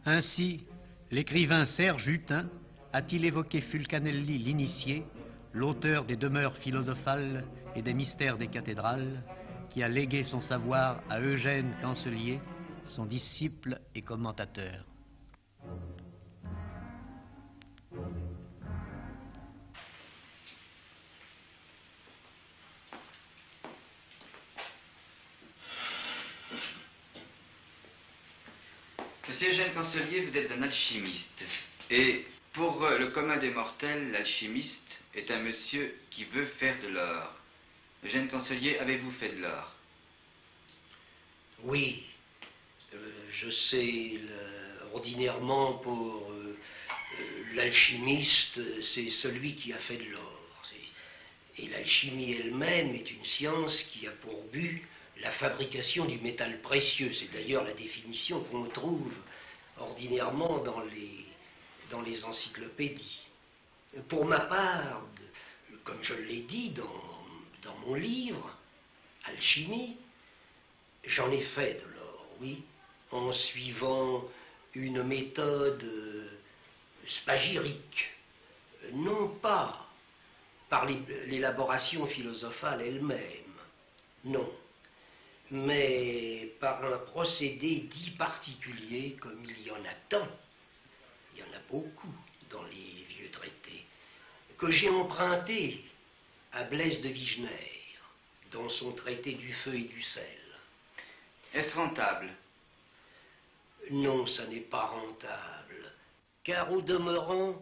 Ainsi, l'écrivain Serge Hutin a-t-il évoqué Fulcanelli l'initié, l'auteur des demeures philosophales et des mystères des cathédrales, qui a légué son savoir à Eugène Cancelier, son disciple et commentateur. Monsieur Eugène Cancelier, vous êtes un alchimiste. Et pour le commun des mortels, l'alchimiste est un monsieur qui veut faire de l'or. Eugène Cancelier, avez-vous fait de l'or? Oui. Je sais, ordinairement, pour l'alchimiste, c'est celui qui a fait de l'or. Et l'alchimie elle-même est une science qui a pour but la fabrication du métal précieux. C'est d'ailleurs la définition qu'on trouve ordinairement dans les encyclopédies. Pour ma part, comme je l'ai dit dans mon livre, Alchimie, j'en ai fait de l'or, oui, en suivant une méthode spagyrique, non pas par l'élaboration philosophale elle-même, non, mais par un procédé dit particulier, comme il y en a tant, il y en a beaucoup dans les vieux traités, que j'ai emprunté à Blaise de Vigenère, dans son traité du feu et du sel. Est-ce rentable? Non, ça n'est pas rentable, car au demeurant,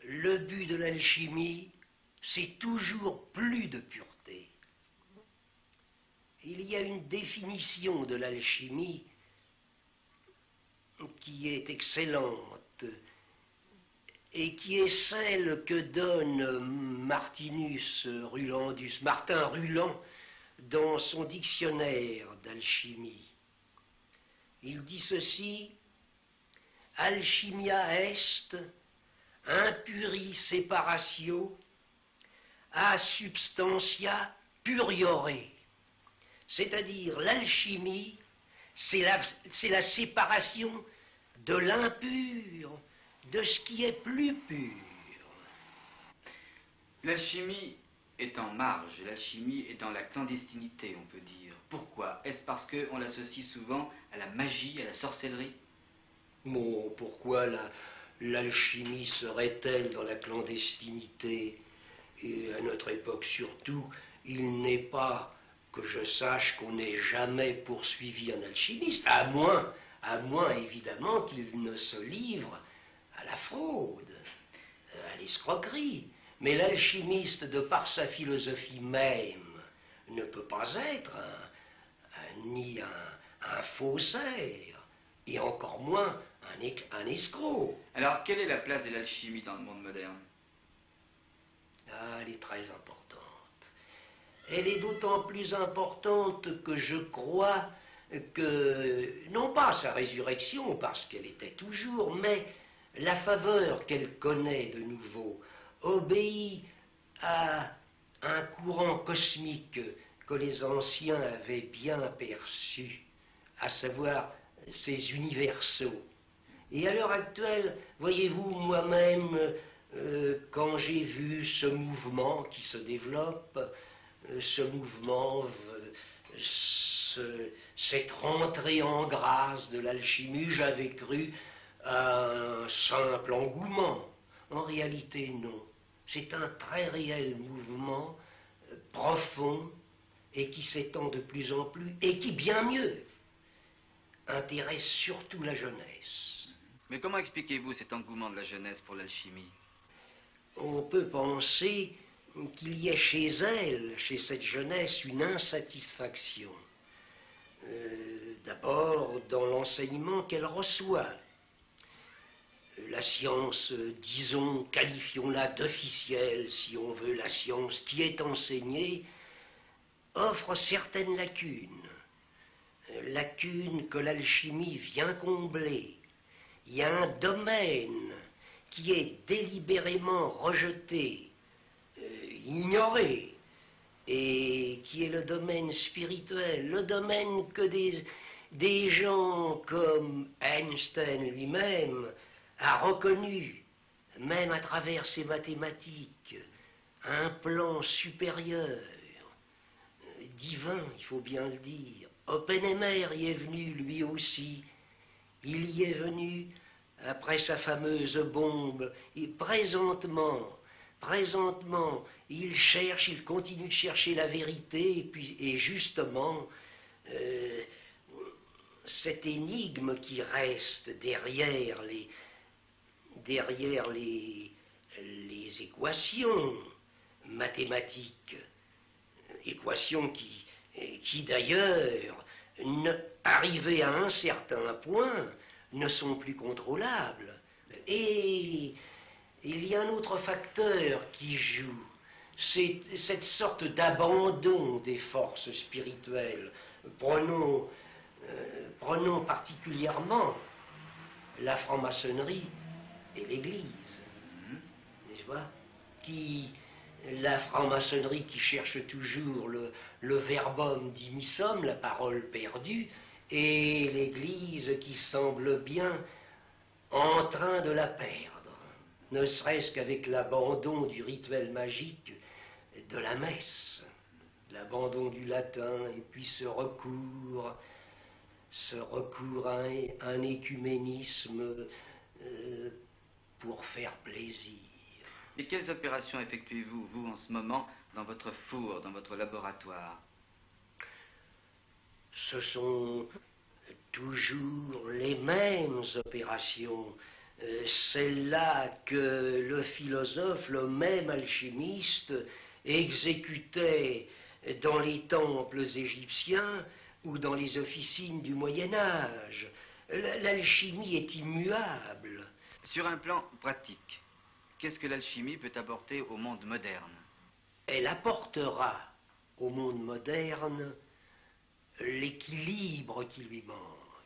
le but de l'alchimie, c'est toujours plus de pureté. Il y a une définition de l'alchimie qui est excellente et qui est celle que donne Martin Rulland, dans son dictionnaire d'alchimie. Il dit ceci: Alchimia est impuri separatio a substantia puriore. C'est-à-dire, l'alchimie, c'est la séparation de l'impur de ce qui est plus pur. L'alchimie est en marge, l'alchimie est dans la clandestinité, on peut dire. Pourquoi? Est-ce parce qu'on l'associe souvent à la magie, à la sorcellerie? Bon, pourquoi l'alchimie serait-elle dans la clandestinité? Et à notre époque surtout, il n'est pas que je sache qu'on n'ait jamais poursuivi un alchimiste, à moins évidemment qu'il ne se livre à la fraude, à l'escroquerie. Mais l'alchimiste, de par sa philosophie même, ne peut pas être ni un faussaire, et encore moins un escroc. Alors, quelle est la place de l'alchimie dans le monde moderne? Ah, elle est très importante. Elle est d'autant plus importante que je crois que, non pas sa résurrection, parce qu'elle était toujours, mais la faveur qu'elle connaît de nouveau obéit à un courant cosmique que les anciens avaient bien perçu, à savoir ces universaux. Et à l'heure actuelle, voyez-vous, moi-même, quand j'ai vu ce mouvement qui se développe, ce mouvement, cette rentrée en grâce de l'alchimie, j'avais cru à un simple engouement. En réalité, non. C'est un très réel mouvement profond et qui s'étend de plus en plus et qui, bien mieux, intéresse surtout la jeunesse. Mais comment expliquez-vous cet engouement de la jeunesse pour l'alchimie? On peut penser qu'il y ait chez elle, chez cette jeunesse, une insatisfaction. D'abord, dans l'enseignement qu'elle reçoit. La science, disons, qualifions-la d'officielle, si on veut, la science qui est enseignée, offre certaines lacunes. Lacunes que l'alchimie vient combler. Il y a un domaine qui est délibérément rejeté, ignoré, et qui est le domaine spirituel, le domaine que des gens comme Einstein lui-même a reconnu, même à travers ses mathématiques, un plan supérieur, divin, il faut bien le dire. Oppenheimer y est venu lui aussi. Il y est venu après sa fameuse bombe. Et présentement, il continue de chercher la vérité, et justement, cette énigme qui reste derrière les équations mathématiques, équations qui d'ailleurs, arrivées à un certain point, ne sont plus contrôlables. Et il y a un autre facteur qui joue, c'est cette sorte d'abandon des forces spirituelles. Prenons particulièrement la franc-maçonnerie et l'Église, n'est-ce pas? La franc-maçonnerie qui cherche toujours le verbum dimissum, la parole perdue, et l'Église qui semble bien en train de la perdre, ne serait-ce qu'avec l'abandon du rituel magique de la messe, l'abandon du latin, et puis ce recours à un écuménisme pour faire plaisir. Et quelles opérations effectuez-vous, vous, en ce moment, dans votre four, dans votre laboratoire? Ce sont toujours les mêmes opérations, celles-là que le philosophe, le même alchimiste, exécutait dans les temples égyptiens ou dans les officines du Moyen-Âge. L'alchimie est immuable. Sur un plan pratique, qu'est-ce que l'alchimie peut apporter au monde moderne? Elle apportera au monde moderne l'équilibre qui lui manque.